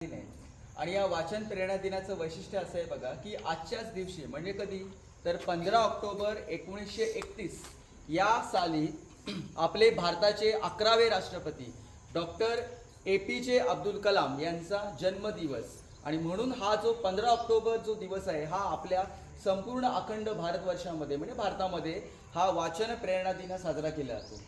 दिन आहे. आणि या वाचन प्रेरणा दिनाचं वैशिष्ट्य असं आहे बघा की आजच्याच दिवशी म्हणजे कधी तर 15 ऑक्टोबर 1931 या साली आपले भारताचे 11वे राष्ट्रपती डॉक्टर APJ अब्दुल कलाम यांचा जन्मदिवस आणि म्हणून हा जो 15 ऑक्टोबर जो दिवस आहे हा आपल्या संपूर्ण अखंड भारतवर्षामध्ये म्हणजे भारतामध्ये हा वाचन प्रेरणा दिन साजरा केला जातो.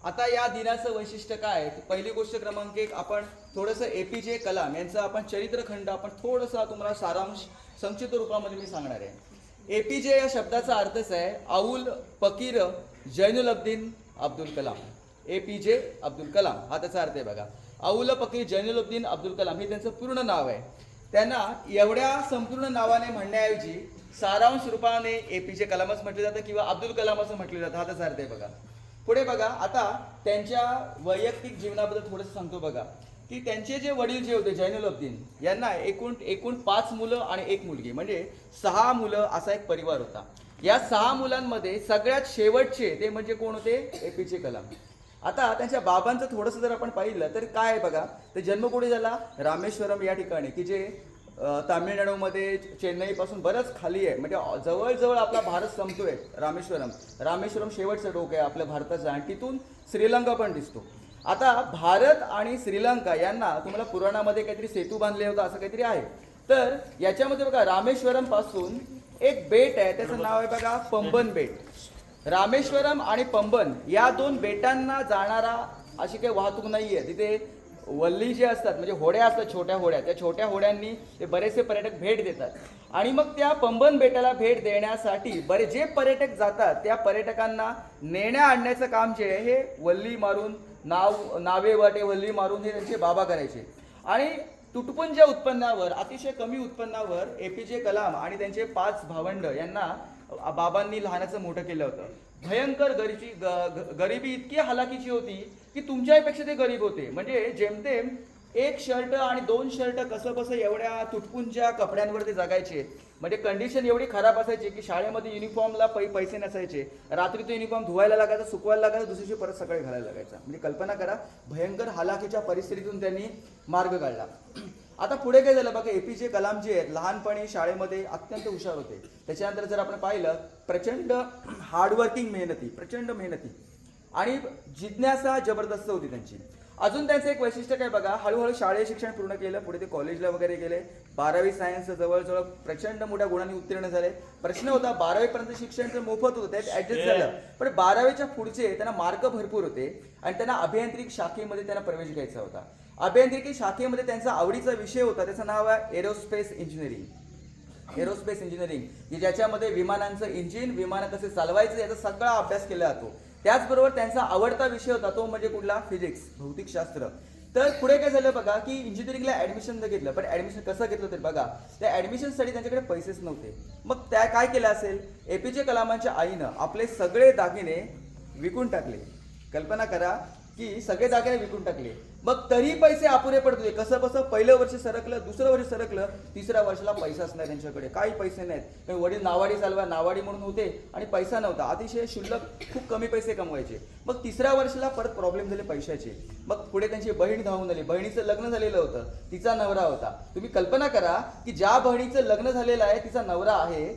आता या दिनाचं वैशिष्ट्य काय? पहिली गोष्ट क्रमांक 1, आपण थोडंसं APJ कलाम यांचं आपण चरित्रखंड आपण थोडंसं तुम्हाला सारांश संक्षिप्त रूपामध्ये मी सांगणार आहे. APJ या शब्दाचा अर्थच आहे अवुल फकीर जैनुलब्दीन अब्दुल कलाम. APJ अब्दुल कलाम हा त्याचा अर्थ आहे बघा. अवुल फकीर जैनुलब्दीन अब्दुल कलाम हे त्यांचं पूर्ण नाव आहे. त्यांना एवढ्या संपूर्ण नावाने म्हणण्याऐवजी सारांश रूपाने APJ कलामच म्हटलं जातं किंवा अब्दुल कलाम असं म्हटलं जातं. हा त्याचा अर्थ आहे बघा. पुढे बघा, आता त्यांच्या वैयक्तिक जीवनाबद्दल थोडंसं सांगतो बघा की त्यांचे जे वडील जे होते जैनुलब्दीन यांना एकूण 5 मुलं आणि 1 मुलगी म्हणजे 6 मुलं असा एक परिवार होता. या 6 मुलांमध्ये सगळ्यात शेवटचे ते म्हणजे कोण होते? APJ कलाम. आता त्यांच्या बाबांचं थोडंसं जर आपण पाहिलं तर काय आहे बघा, ते जन्म कुठे झाला? रामेश्वरम या ठिकाणी की जे तामिळनाडूमध्ये चेन्नईपासून बरंच खाली आहे, म्हणजे जवळजवळ आपला भारत संपतोय. रामेश्वरम शेवटचं टोक आहे आपल्या भारताचं आणि तिथून श्रीलंका पण दिसतो. आता भारत आणि श्रीलंका यांना तुम्हाला पुराणामध्ये काहीतरी सेतू बांधले होता असं काहीतरी आहे. तर याच्यामध्ये बघा रामेश्वरम पासून एक बेट आहे, त्याचं नाव आहे बघा पंबन बेट. रामेश्वरम आणि पंबन या 2 बेटांना जाणारा अशी काही वाहतूक नाही आहे. तिथे वल्ली जे असतात म्हणजे होड्या असतात, छोट्या होड्या, त्या छोट्या होड्यांनी ते बरेचसे पर्यटक भेट देतात आणि मग त्या पंबन बेटाला भेट देण्यासाठी जे पर्यटक जातात त्या पर्यटकांना नेण्या आणण्याचं काम जे आहे हे वल्ली मारून नावे वाटे वल्ली मारून हे त्यांचे बाबा करायचे. आणि तुटपुंज उत्पन्नावर अतिशय कमी उत्पन्नावर APJ कलाम आणि त्यांचे 5 भावंड यांना बाबांनी लहानाचं मोठं केलं होतं. भयंकर गरिबी इतकी हलाखीची होती की तुमच्यापेक्षा ते गरीब होते. म्हणजे जेमतेम 1 शर्ट आणि 2 शर्ट कसं बसं एवढ्या तुटपुंच्या कपड्यांवर ते जगायचे. म्हणजे कंडिशन एवढी खराब असायची की शाळेमध्ये युनिफॉर्मला पैसे नसायचे. रात्री तो युनिफॉर्म धुवायला लागायचा, सुकवायला लागायचा, दुसरी परत सकाळी घालायला लागायचा. म्हणजे कल्पना करा, भयंकर हलाखीच्या परिस्थितीतून त्यांनी मार्ग काढला. आता पुढे काय झालं बघा, APJ कलाम जे आहेत लहानपणी शाळेमध्ये अत्यंत हुशार होते. त्याच्यानंतर जर आपण पाहिलं प्रचंड हार्डवर्किंग प्रचंड मेहनती आणि जिज्ञासा जबरदस्त होती त्यांची. अजून त्यांचं एक वैशिष्ट्य काय बघा, हळूहळू शालेय शिक्षण पूर्ण केलं, पुढे ते कॉलेजला वगैरे गेले. 12वी सायन्स जवळजवळ प्रचंड मोठ्या गुणांनी उत्तीर्ण झाले. प्रश्न होता 12वी पर्यंत शिक्षण तर मोफत होतं, त्यात ऍडजस्ट झालं, पण 12वीच्या पुढचे त्यांना मार्क भरपूर होते आणि त्यांना अभियांत्रिकी शाखेमध्ये त्यांना प्रवेश घ्यायचा होता. अभियांत्रिकी शाखेमध्ये त्यांचा आवडीचा विषय होता, त्याचं नाव आहे एरोस्पेस इंजिनिअरिंग की ज्याच्यामध्ये विमानांचं इंजिन, विमानं कसे चालवायचं याचा सगळा अभ्यास केला जातो. त्याचबरोबर त्यांचा आवडता विषय होता तो म्हणजे कुठला? फिजिक्स, भौतिकशास्त्र. तर पुढे काय झालं बघा की इंजिनिअरिंगला ऍडमिशन घेतलं, पण ऍडमिशन कसं घेतलं तरी बघा त्या ऍडमिशनसाठी त्यांच्याकडे पैसेच नव्हते. मग त्या काय केलं असेल, APJ कलामांच्या आईनं आपले सगळे दागिने विकून टाकले. कल्पना करा की सगळे दागिने विकून टाकले. मग तरी पैसे अपुरे पडत होते. कसं बसं पहिलं वर्ष सरकलं, दुसरं वर्ष सरकलं, तिसऱ्या वर्षाला पैसाच नाही त्यांच्याकडे, काही पैसे नाहीत. वडील नावाडी नावाडी म्हणून होते आणि पैसा नव्हता, अतिशय शुल्लक खूप कमी पैसे कमवायचे. मग तिसऱ्या वर्षाला परत प्रॉब्लेम झाले पैशाचे. मग पुढे त्यांची बहीण धावून आली. बहिणीचं लग्न झालेलं होतं, तिचा नवरा होता. तुम्ही कल्पना करा की ज्या बहिणीचं लग्न झालेलं आहे, तिचा नवरा आहे,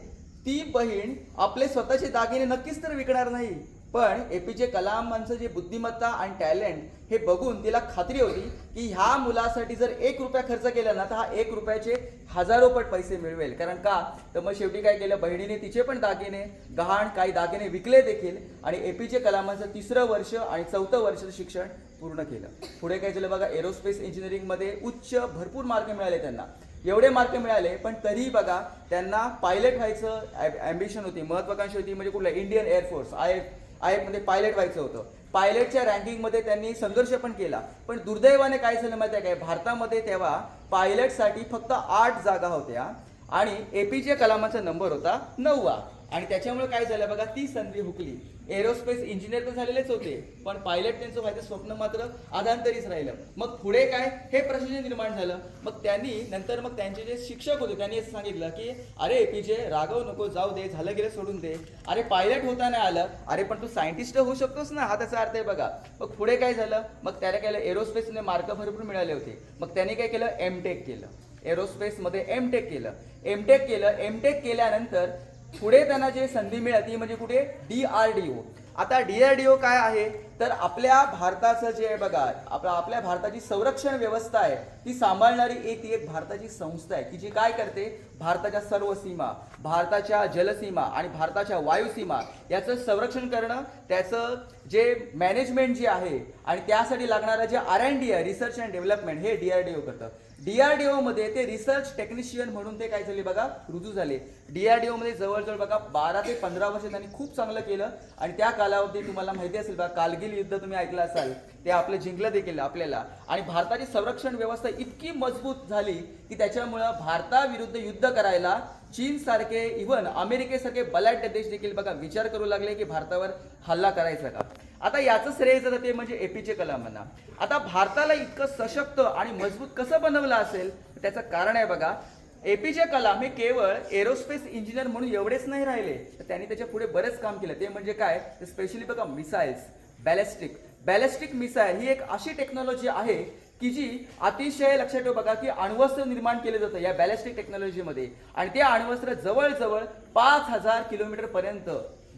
ती बहीण आपले स्वतःचे दागिने नक्कीच तर विकणार नाही. पण APJ कलामांचं जे बुद्धिमत्ता आणि टॅलेंट हे बघून तिला खात्री होती की ह्या मुलासाठी जर 1 रुपया खर्च केला ना तर हा 1 रुपयाचे हजारो पट पैसे मिळवेल. कारण का तर मग शेवटी काय केलं, बहिणीने तिचे पण दागिने गहाण काही दागिने विकले देखील आणि APJ कलामांचं 3रं वर्ष आणि 4थं वर्षाचं शिक्षण पूर्ण केलं. पुढे काय झालं बघा, एरोस्पेस इंजिनिअरिंगमध्ये भरपूर मार्क मिळाले त्यांना. एवढे मार्क मिळाले पण तरीही बघा त्यांना पायलट व्हायचं ॲम्बिशन होती, महत्वाकांक्षी होती. म्हणजे कुठलं? इंडियन एअरफोर्स IF मध्ये पायलट व्हायचं होतं. पायलटच्या रँकिंगमध्ये त्यांनी संघर्ष पण केला. पण दुर्दैवाने काय झालं माहिती आहे काय, भारतामध्ये तेव्हा पायलटसाठी फक्त 8 जागा होत्या आणि APJ कलामांचा नंबर होता 9वा. आणि त्याच्यामुळे काय झालं बघा, ती संधी हुकली. एरोस्पेस इंजिनियर तर झालेलेच होते, पण पायलट त्यांचं व्हायचं स्वप्न मात्र अधांतरीच राहिलं. मग पुढे काय, हे प्रश्न निर्माण झालं. मग त्यांनी नंतर मग त्यांचे जे शिक्षक होते त्यांनी असं सांगितलं की अरे एपीजे रागव नको, जाऊ दे, झालं गेलं सोडून दे. अरे पायलट होता नाही आलं, अरे पण तू सायंटिस्ट होऊ शकतोस ना, हा त्याचा अर्थ आहे बघा. मग पुढे काय झालं, मग त्याला केलं एरोस्पेसने मार्क भरपूर मिळाले होते. मग त्याने काय केलं, एमटेक केलं. एरोस्पेसमध्ये एमटेक केलं. एमटेक केल्यानंतर पुढे त्यांना जे संधी मिळाली ती म्हणजे कुठे, DRDO. आता DRDO काय आहे, तर आपल्या भारताचं जे आहे बघा, आपल्या भारताची संरक्षण व्यवस्था आहे ती सांभाळणारी एक भारताची संस्था आहे की जी काय करते, भारताच्या सर्व सीमा, भारताच्या जलसीमा आणि भारताच्या वायुसीमा याचं संरक्षण करणं, त्याचं जे मॅनेजमेंट जे आहे आणि त्यासाठी लागणारं जे R&D आहे, रिसर्च अँड डेव्हलपमेंट, हे DRDO करतं. DRDO मध्ये ते रिसर्च टेक्निशियन म्हणून ते काय झाले बघा, रुजू झाले. DRDO मध्ये जवळजवळ बघा 12 ते 15 वर्ष त्यांनी खूप चांगलं केलं. आणि त्या कालावधीत तुम्हाला माहिती असेल बघा, कारगिल युद्ध तुम्ही ऐकलं असाल, ते आपलं जिंकलं देखील आपल्याला. आणि भारताची संरक्षण व्यवस्था इतकी मजबूत झाली की त्याच्यामुळं भारताविरुद्ध युद्ध करायला चीन सारखे, इव्हन अमेरिकेसारखे बलाढ्य देश देखील बघा विचार करू लागले की भारतावर हल्ला करायचा का. आता याचं श्रेय जातं ते म्हणजे एपीजे कलामांना. आता भारताला इतकं सशक्त आणि मजबूत कसं बनवलं असेल, त्याचं कारण आहे बघा, एपीजे कलाम हे केवळ एरोस्पेस इंजिनियर म्हणून एवढेच नाही राहिले, तर त्यांनी त्याच्या पुढे बरेच काम केलं. ते म्हणजे काय, स्पेशली बघा मिसाईल्स, बॅलिस्टिक मिसाईल ही एक अशी टेक्नॉलॉजी आहे की जी अतिशय लक्षात ठेवा बघा की अण्वस्त्र निर्माण केलं जातं या बॅलिस्टिक टेक्नॉलॉजीमध्ये. आणि ते अण्वस्त्र जवळजवळ 5000 किलोमीटर पर्यंत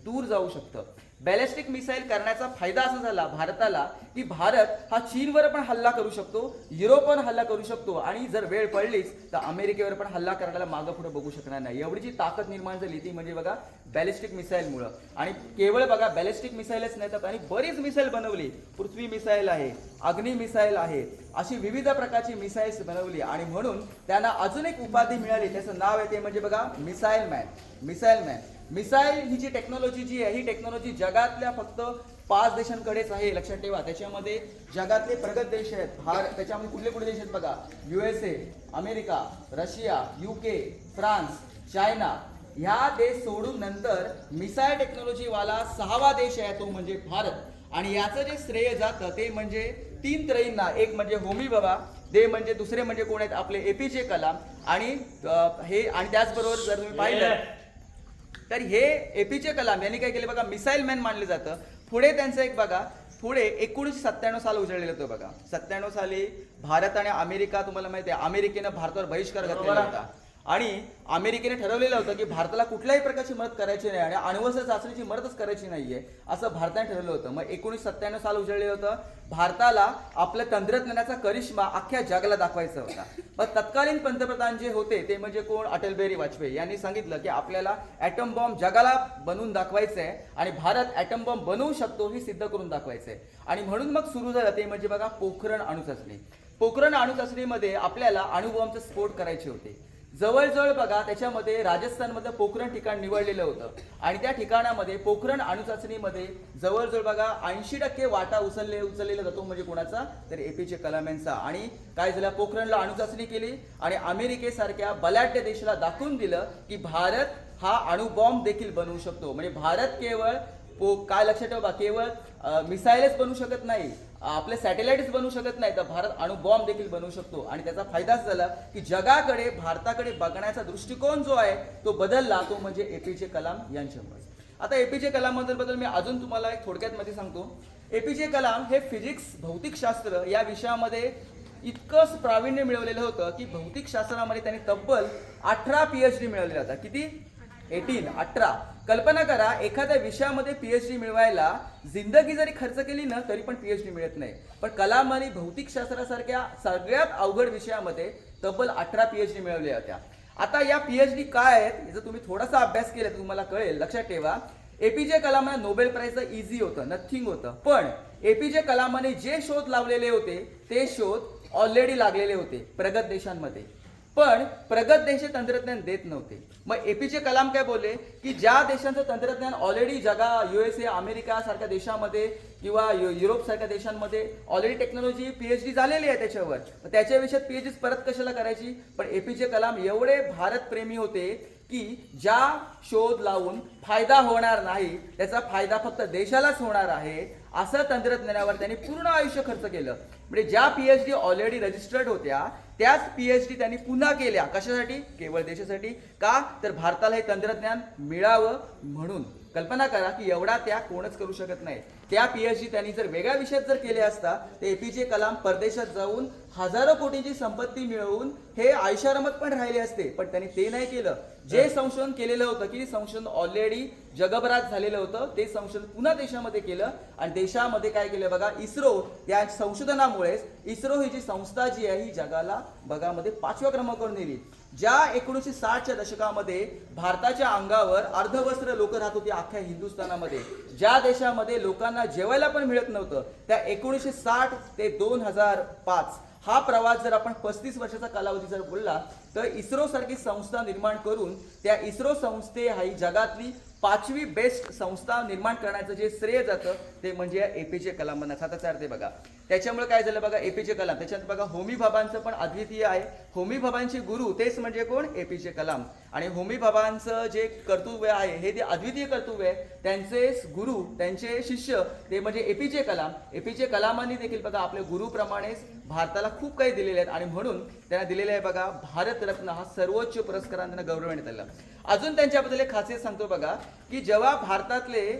दूर जाऊ शकतं. बॅलिस्टिक मिसाईल करण्याचा फायदा असा झाला भारताला की भारत हा चीनवर पण हल्ला करू शकतो, युरोपवर हल्ला करू शकतो आणि जर वेळ पडलीच तर अमेरिकेवर पण हल्ला करायला मागं पुढे बघू शकणार नाही. एवढी जी ताकद निर्माण झाली ती म्हणजे बघा बॅलिस्टिक मिसाईलमुळं. आणि केवळ बघा बॅलिस्टिक मिसाईलच नाही तर त्यांनी बरीच मिसाईल बनवली. पृथ्वी मिसाईल आहे, अग्नी मिसाईल आहे, अशी विविध प्रकारची मिसाईल्स बनवली. आणि म्हणून त्यांना अजून एक उपाधी मिळाली, त्याचं नाव आहे ते म्हणजे बघा मिसाईल मॅन. मिसाईल ही जी टेक्नॉलॉजी जी आहे, ही टेक्नॉलॉजी जगातल्या फक्त 5 देशांकडेच आहे, लक्षात ठेवा. त्याच्यामध्ये जगातले प्रगत देश आहेत. त्याच्यामध्ये कुठले देश आहेत बघा, USA, America, Russia, UK, France, China. ह्या देश सोडून नंतर मिसाईल टेक्नॉलॉजी वाला 6वा देश आहे तो म्हणजे भारत. आणि याचं जे श्रेय जातं ते म्हणजे 3 त्रयींना. एक म्हणजे होमी बाबा, म्हणजे दुसरे म्हणजे कोण आहेत आपले एपीजे कलाम. आणि त्याचबरोबर जर तुम्ही पाहिलं तर हे एपीजे कलाम यांनी काय केले बघा, मिसाईल मॅन मानले जातं. पुढे त्यांचं एक बघा, पुढे 1997 साल उजळलेलं होतं बघा. 97 साली भारत आणि अमेरिका, तुम्हाला माहिती आहे अमेरिकेनं भारतावर बहिष्कार घातलेला होता. आणि अमेरिकेने ठरवलेलं होतं की भारताला कुठल्याही प्रकारची मदत करायची नाही आणि अण्वस्त्र चाचणीची मदतच करायची नाहीये असं भारताने ठरवलं होतं. मग 1997 साल उजळलेलं होतं. भारताला आपल्या तंत्रज्ञानाचा करिश्मा अख्ख्या जगाला दाखवायचा होता. मग तत्कालीन पंतप्रधान जे होते ते म्हणजे कोण, अटल बिहारी वाजपेयी यांनी सांगितलं की आपल्याला ॲटम बॉम्ब जगाला बनवून दाखवायचं आहे आणि भारत ॲटम बॉम्ब बनवू शकतो हे सिद्ध करून दाखवायचं आहे. आणि म्हणून मग सुरू झालं ते म्हणजे बघा पोखरण अणुचाचणी. पोखरण अणुचाचणीमध्ये आपल्याला अणुबॉम्बचे स्फोट करायचे होते. जवळजवळ बघा त्याच्यामध्ये राजस्थानमध्ये पोखरण ठिकाण निवडलेलं होतं. आणि त्या ठिकाणामध्ये पोखरण अणुचाचणीमध्ये जवळजवळ बघा 80% वाटा उचललेला जातो म्हणजे कोणाचा, तर एपीजे कलाम यांचा. आणि काय झालं, पोखरणला अणुचाचणी केली आणि अमेरिकेसारख्या बलाढ्य देशाला दाखवून दिलं की भारत हा अणुबॉम्ब देखील बनवू शकतो. म्हणजे भारत केवळ काय लक्षात ठेवा, केवळ मिसाईलच बनवू शकत नाही, आपले सॅटेलाइट्स बनवू शकत नाही, तर भारत अणुबॉम्ब देखील बनवू शकतो. आणि त्याचा फायदाच झाला की जगाकडे भारताकडे बघण्याचा दृष्टिकोन जो आहे तो बदलला, तो म्हणजे एपीजे कलाम यांच्यामुळे. आता एपीजे कलाम बद्दल मी अजून तुम्हाला एक थोडक्यात मध्ये सांगतो. एपीजे कलाम हे फिजिक्स, भौतिकशास्त्र या विषयामध्ये इतकं प्रावीण्य मिळवलेलं होतं की भौतिकशास्त्रामध्ये त्यांनी तब्बल 18 PhD मिळवलेला होता. किती, 18. कल्पना करा, एखाद्या विषयामध्ये PhD मिळवायला जिंदगी जरी खर्च केली ना तरी पण PhD मिळत नाही. पण कलामांनी भौतिकशास्त्रासारख्या सगळ्यात अवघड विषयामध्ये तब्बल 18 PhD मिळवल्या होत्या. आता या PhD काय आहेत याचा तुम्ही थोडासा अभ्यास केला तर तुम्हाला कळेल. लक्षात ठेवा, एपीजे कलामांना नोबेल प्राइजचं इझी होतं, नथिंग होतं. पण एपीजे कलामाने जे शोध लावलेले होते ते शोध ऑलरेडी लागलेले होते प्रगत देशांमध्ये, पण प्रगत देश तंत्रज्ञान देत नव्हते. मग एपीजे कलाम काय बोलले की ज्या देशांचं तंत्रज्ञान ऑलरेडी USA, अमेरिका सारख्या देशामध्ये किंवा युरोप सारख्या देशांमध्ये ऑलरेडी टेक्नॉलॉजी PhD झालेली आहे त्याच्यावर, त्याच्या विषयात PhD परत कशाला करायची. पण एपीजे कलाम एवढे भारत प्रेमी होते की ज्या शोध लावून फायदा होणार नाही त्याचा फायदा फक्त देशालाच होणार आहे असं तंत्रज्ञानावर त्यांनी पूर्ण आयुष्य खर्च केलं. म्हणजे ज्या PhD ऑलरेडी रजिस्टर्ड होत्या त्याच PhD त्यांनी पुन्हा केल्या. कशासाठी? केवळ देशासाठी. का? तर भारताला हे तंत्रज्ञान मिळावं म्हणून. कल्पना करा की एवढा त्याग कोणच करू शकत नाही. त्या PhD त्यांनी जर वेगळ्या विषयात जर केले असता तर APJ कलाम परदेशात जाऊन हजारो कोटींची संपत्ती मिळवून हे आयशारामात पण राहिले असते, पण त्यांनी ते नाही केलं. जे संशोधन केलेलं होतं की संशोधन ऑलरेडी जगभरात झालेलं होतं ते संशोधन पुन्हा देशामध्ये केलं. आणि देशामध्ये काय केलं बघा, इस्रो या संशोधनामुळेच इस्रो ही जी संस्था जी आहे ही जगाला बघामध्ये 5व्या क्रमांकावर नेली. ज्या 1960च्या दशकामध्ये भारताच्या अंगावर अर्धवस्त्र लोक राहत होती अख्ख्या हिंदुस्थानामध्ये, ज्या देशामध्ये लोकांना जेवायला पण मिळत नव्हतं, त्या 1960 ते 2005 हा प्रवास जर आपण 35 वर्षाचा कालावधी जर बोलला तर इस्रो सारखी संस्था निर्माण करून त्या इस्रो संस्थे ही जगातली 5वी बेस्ट संस्था निर्माण करण्याचं जे श्रेय जातं ते म्हणजे APJ कलामांना. त्याचा अर्थ बघा. त्याच्यामुळे काय झालं बघा, APJ कलाम. त्याच्यात बघा होमी भाभांचं पण अद्वितीय आहे. होमी भाभांचे गुरु तेच म्हणजे कोण? APJ कलाम. आणि होमी भाभांचं जे कर्तव्य आहे हे ते अद्वितीय कर्तव्य आहे. त्यांचे गुरु त्यांचे शिष्य ते म्हणजे APJ कलाम. APJ कलामांनी देखील बघा आपल्या गुरुप्रमाणेच भारताला खूप काही दिलेले आहेत आणि म्हणून त्यांना दिलेले आहे बघा भारतरत्न हा सर्वोच्च पुरस्काराने त्यांना गौरवण्यात आला. अजून त्यांच्याबद्दल एक खासियत सांगतो बघा की जेव्हा भारतातले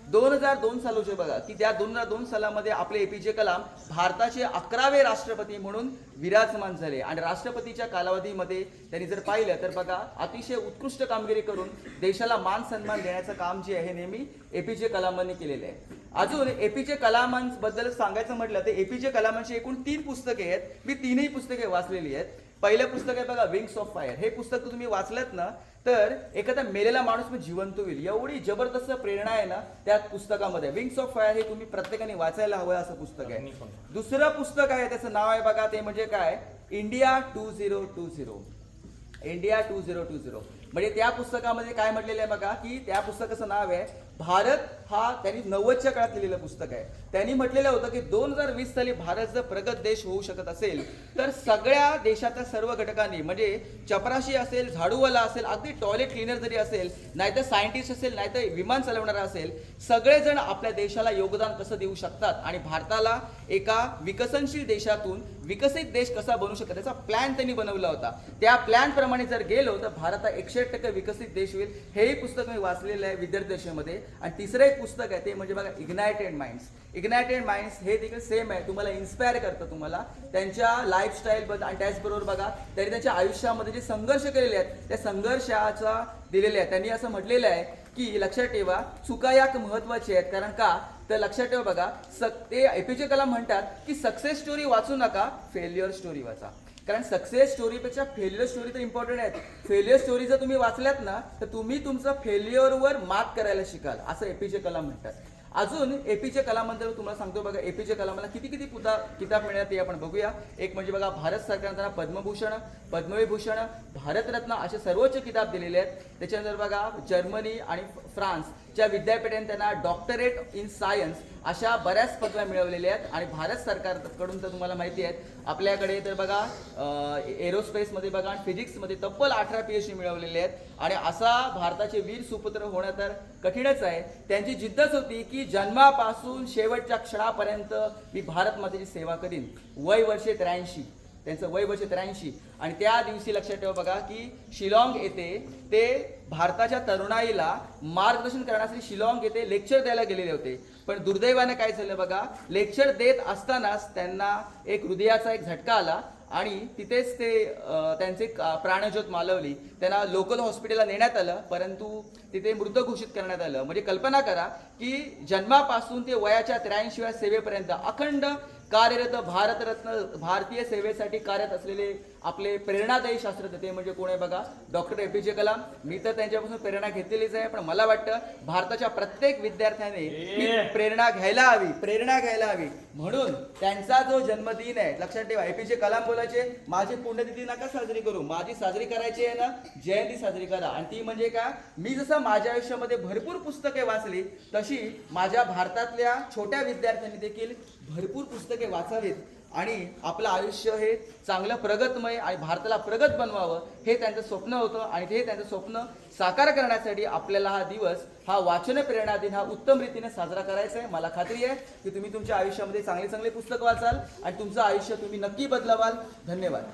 2002 साल होते बघा की त्या 2002 सालामध्ये आपले APJ कलाम भारताचे 11वे राष्ट्रपती म्हणून विराजमान झाले. आणि राष्ट्रपतीच्या कालावधीमध्ये त्यांनी जर पाहिलं तर बघा अतिशय उत्कृष्ट कामगिरी करून देशाला मान सन्मान देण्याचं काम जे आहे नेहमी APJ कलामांनी केलेलं आहे. अजून APJ कलामांबद्दल सांगायचं म्हटलं तर APJ कलामांची एकूण 3 पुस्तके आहेत. मी 3ही पुस्तके वाचलेली आहेत. पहिलं पुस्तक आहे बघा विंग्स ऑफ फायर. हे पुस्तक तुम्ही वाचलत ना तर एखादा मेलेला माणूस पण जिवंत होईल एवढी जबरदस्त प्रेरणा आहे ना त्या पुस्तकामध्ये. विंग्स ऑफ फायर हे तुम्ही प्रत्येकाने वाचायला हवं असं पुस्तक आहे. दुसरं पुस्तक आहे त्याचं नाव आहे बघा ते म्हणजे काय, इंडिया 2020. इंडिया 2020 म्हणजे त्या पुस्तकामध्ये काय म्हटलेलं आहे बघा की त्या पुस्तकाचं नाव आहे भारत. हा त्यांनी 90च्या काळात लिहिलेलं पुस्तक आहे. त्यांनी म्हटलेलं होतं की 2020 साली भारत जर प्रगत देश होऊ शकत असेल तर सगळ्या देशाच्या सर्व घटकांनी म्हणजे चपराशी असेल, झाडूवाला असेल, अगदी टॉयलेट क्लिनर जरी असेल, नाहीतर सायंटिस्ट असेल, नाहीतर विमान चालवणारा असेल, सगळेजण आपल्या देशाला योगदान कसं देऊ शकतात आणि भारताला एका विकसनशील देशातून विकसित देश कसा बनवू शकतात त्याचा प्लॅन त्यांनी बनवला होता. त्या प्लॅन प्रमाणे जर गेलो तर भारत 101% विकसित देश होईल. हेही पुस्तक मी वाचलेलं आहे विद्यार्थ्यांमध्ये. आणि तिसरं एक पुस्तक आहे ते म्हणजे बघा इग्नायटेड माइंड्स. इग्नायटेड माइंड्स हे देखील सेम आहे, तुम्हाला इन्स्पायर करतं तुम्हाला त्यांच्या लाईफस्टाईल बद्दल. आणि त्याचबरोबर बघा त्यांनी त्यांच्या आयुष्यामध्ये जे संघर्ष केलेले आहेत त्या संघर्षाचा दिलेले आहे. त्यांनी असं म्हटलेलं आहे की लक्षात ठेवा चुका या महत्वाच्या आहेत. कारण का तर लक्षात ठेवा बघा ते APJ कलाम म्हणतात की सक्सेस स्टोरी वाचू नका, फेल्युअर स्टोरी वाचा. कारण सक्सेस स्टोरीपेक्षा फेल्युअर स्टोरी तर इम्पॉर्टंट आहेत. फेल्युअर स्टोरी जर तुम्ही वाचल्यात ना तर तुम्ही तुमचं फेल्युअरवर मात करायला शिकाल असं APJ कलाम म्हणतात. अजून APJ कलामबद्दल तुम्हाला सांगतो बघा APJ कलामाला किती किताब मिळाले ते आपण बघूया. एक म्हणजे बघा भारत सरकारने त्यांना पद्मभूषण, पद्मविभूषण, भारतरत्न असे सर्वोच्च किताब दिलेले आहेत. त्याच्यानंतर बघा जर्मनी आणि फ्रान्सच्या विद्यापीठाने त्यांना डॉक्टरेट इन सायन्स अशा बऱ्याच पदव्या मिळवलेल्या आहेत. आणि भारत सरकारकडून तर तुम्हाला माहिती आहे आपल्याकडे तर बघा एरोस्पेसमध्ये बघा आणि फिजिक्समध्ये तब्बल 18 PhD मिळवलेले आहेत. आणि असा भारताचे वीर सुपुत्र होणं तर कठीणच आहे. त्यांची जिद्दच होती की जन्मापासून शेवटच्या क्षणापर्यंत मी भारत मातेची सेवा करीन. वय वर्षे 83, त्यांचं वय वर्षे 83. आणि त्या दिवशी लक्षात ठेवा बघा की शिलाँग येथे ते भारताच्या तरुणाईला मार्गदर्शन करण्यासाठी शिलाँग येथे लेक्चर द्यायला गेलेले होते. पण दुर्दैवाने काय झालं बघा लेक्चर देत असतानाच त्यांना एक हृदयाचा एक झटका आला आणि तिथेच ते त्यांचे प्राणज्योत मालवली. त्यांना लोकल हॉस्पिटलला नेण्यात आलं परंतु तिथे मृत घोषित करण्यात आलं. म्हणजे कल्पना करा की जन्मापासून ते वयाच्या 83व्या सेवेपर्यंत अखंड कार्यरत भारतरत्न भारतीय सेवेसाठी कार्यरत असलेले आपले प्रेरणादायी शास्त्रज्ञ ते म्हणजे कोण आहे बघा डॉक्टर APJ कलाम. मी तर त्यांच्यापासून प्रेरणा घेतलेलीच आहे, पण मला वाटतं भारताच्या प्रत्येक विद्यार्थ्याने ही प्रेरणा घ्यायला हवी. म्हणून त्यांचा जो जन्मदिन आहे लक्षात ठेवा. APJ कलाम बोलायचे माझी पुण्यतिथी नका साजरी करू, माझी साजरी करायची आहे ना जयंती साजरी करा. आणि ती म्हणजे का मी जसं माझ्या आयुष्यामध्ये भरपूर पुस्तके वाचली तशी माझ्या भारतातल्या छोट्या विद्यार्थ्यांनी देखील भरपूर पुस्तके वाचावीत आणि आपलं आयुष्य हे चांगलं प्रगतमय आणि भारताला प्रगत बनवावं हे त्यांचं स्वप्न होतं आणि ते त्यांचं स्वप्न साकार करण्यासाठी आपल्याला हा दिवस, हा वाचन प्रेरणा दिन हा उत्तम रीतीने साजरा करायचा आहे. मला खात्री आहे की तुम्ही तुमच्या आयुष्यामध्ये चांगले चांगले पुस्तक वाचाल आणि तुमचं आयुष्य तुम्ही नक्की बदलवाल. धन्यवाद.